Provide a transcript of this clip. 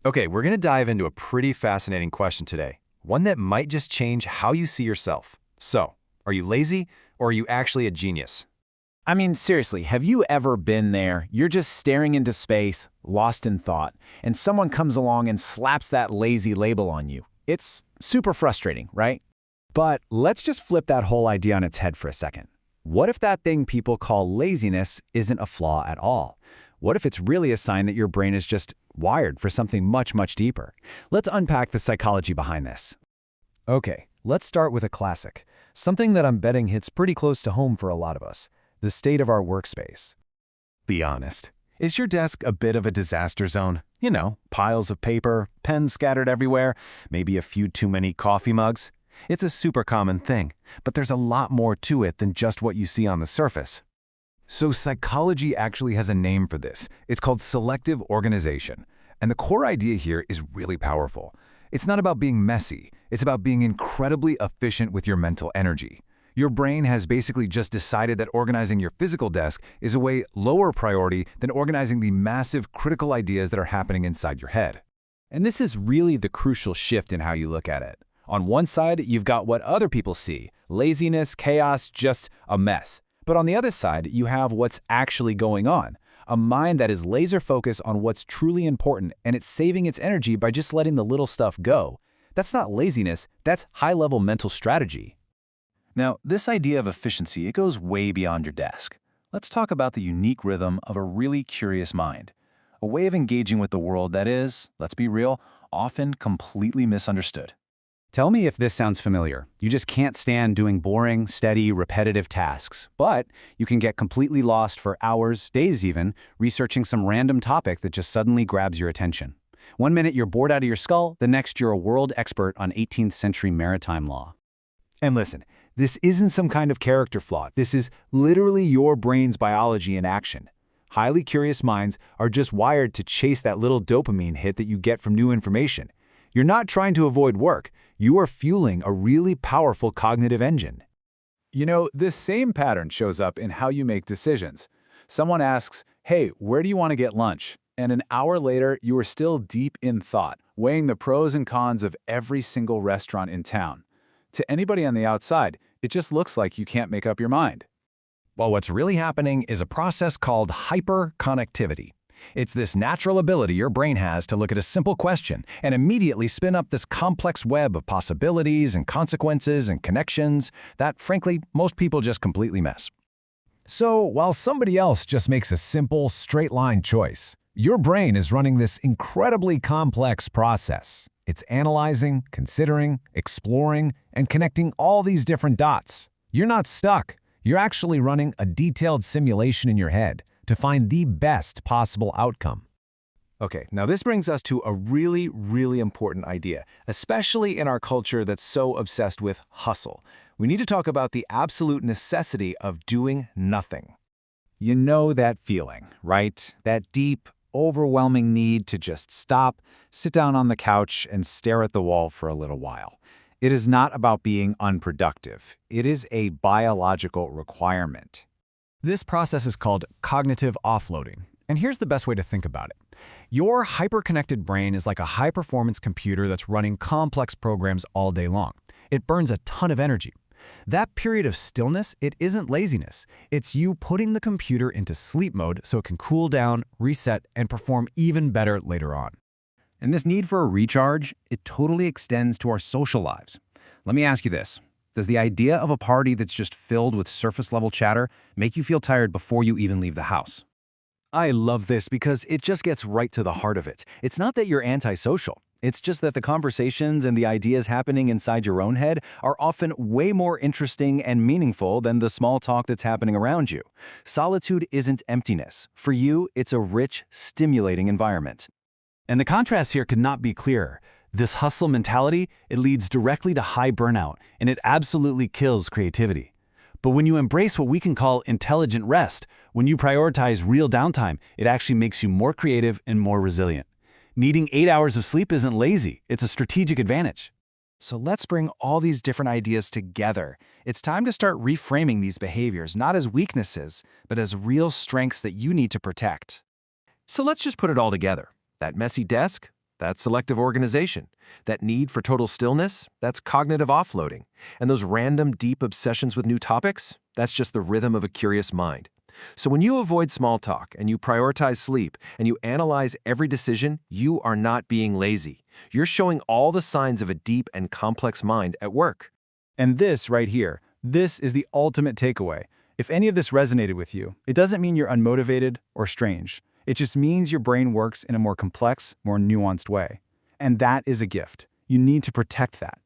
Okay, we're going to dive into a pretty fascinating question today, one that might just change how you see yourself. So, are you lazy or are you actually a genius? I mean, seriously, have you ever been there? You're just staring into space, lost in thought, and someone comes along and slaps that lazy label on you. It's super frustrating, right? But let's just flip that whole idea on its head for a second. What if that thing people call laziness isn't a flaw at all? What if it's really a sign that your brain is just wired for something much, much deeper? Let's unpack the psychology behind this. Okay, let's start with a classic, something that I'm betting hits pretty close to home for a lot of us, the state of our workspace. Be honest, is your desk a bit of a disaster zone? You know, piles of paper, pens scattered everywhere, maybe a few too many coffee mugs? It's a super common thing, but there's a lot more to it than just what you see on the surface. So psychology actually has a name for this. It's called selective organization. And the core idea here is really powerful. It's not about being messy. It's about being incredibly efficient with your mental energy. Your brain has basically just decided that organizing your physical desk is a way lower priority than organizing the massive critical ideas that are happening inside your head. And this is really the crucial shift in how you look at it. On one side, you've got what other people see, laziness, chaos, just a mess. But on the other side, you have what's actually going on, a mind that is laser-focused on what's truly important, and it's saving its energy by just letting the little stuff go. That's not laziness, that's high-level mental strategy. Now, this idea of efficiency, it goes way beyond your desk. Let's talk about the unique rhythm of a really curious mind, a way of engaging with the world that is, let's be real, often completely misunderstood. Tell me if this sounds familiar. You just can't stand doing boring, steady, repetitive tasks, but you can get completely lost for hours, days even, researching some random topic that just suddenly grabs your attention. One minute you're bored out of your skull, the next you're a world expert on 18th century maritime law. And listen, this isn't some kind of character flaw. This is literally your brain's biology in action. Highly curious minds are just wired to chase that little dopamine hit that you get from new information. You're not trying to avoid work. You are fueling a really powerful cognitive engine. You know, this same pattern shows up in how you make decisions. Someone asks, hey, where do you want to get lunch? And an hour later, you are still deep in thought, weighing the pros and cons of every single restaurant in town. To anybody on the outside, it just looks like you can't make up your mind. Well, what's really happening is a process called hyperconnectivity. It's this natural ability your brain has to look at a simple question and immediately spin up this complex web of possibilities and consequences and connections that, frankly, most people just completely miss. So, while somebody else just makes a simple, straight-line choice, your brain is running this incredibly complex process. It's analyzing, considering, exploring, and connecting all these different dots. You're not stuck. You're actually running a detailed simulation in your head to find the best possible outcome. Okay, now this brings us to a really, really important idea, especially in our culture that's so obsessed with hustle. We need to talk about the absolute necessity of doing nothing. You know that feeling, right? That deep, overwhelming need to just stop, sit down on the couch, and stare at the wall for a little while. It is not about being unproductive. It is a biological requirement. This process is called cognitive offloading, and here's the best way to think about it. Your hyperconnected brain is like a high-performance computer that's running complex programs all day long. It burns a ton of energy. That period of stillness, it isn't laziness. It's you putting the computer into sleep mode so it can cool down, reset, and perform even better later on. And this need for a recharge, it totally extends to our social lives. Let me ask you this. Does the idea of a party that's just filled with surface-level chatter make you feel tired before you even leave the house? I love this because it just gets right to the heart of it. It's not that you're antisocial. It's just that the conversations and the ideas happening inside your own head are often way more interesting and meaningful than the small talk that's happening around you. Solitude isn't emptiness. For you, it's a rich, stimulating environment. And the contrast here could not be clearer. This hustle mentality, it leads directly to high burnout, and it absolutely kills creativity. But when you embrace what we can call intelligent rest, when you prioritize real downtime, it actually makes you more creative and more resilient. Needing 8 hours of sleep isn't lazy, it's a strategic advantage. So let's bring all these different ideas together. It's time to start reframing these behaviors, not as weaknesses, but as real strengths that you need to protect. So let's just put it all together. That messy desk? That's selective organization. That need for total stillness, that's cognitive offloading. And those random, deep obsessions with new topics, that's just the rhythm of a curious mind. So when you avoid small talk and you prioritize sleep and you analyze every decision, you are not being lazy. You're showing all the signs of a deep and complex mind at work. And this right here, this is the ultimate takeaway. If any of this resonated with you, it doesn't mean you're unmotivated or strange. It just means your brain works in a more complex, more nuanced way. And that is a gift. You need to protect that.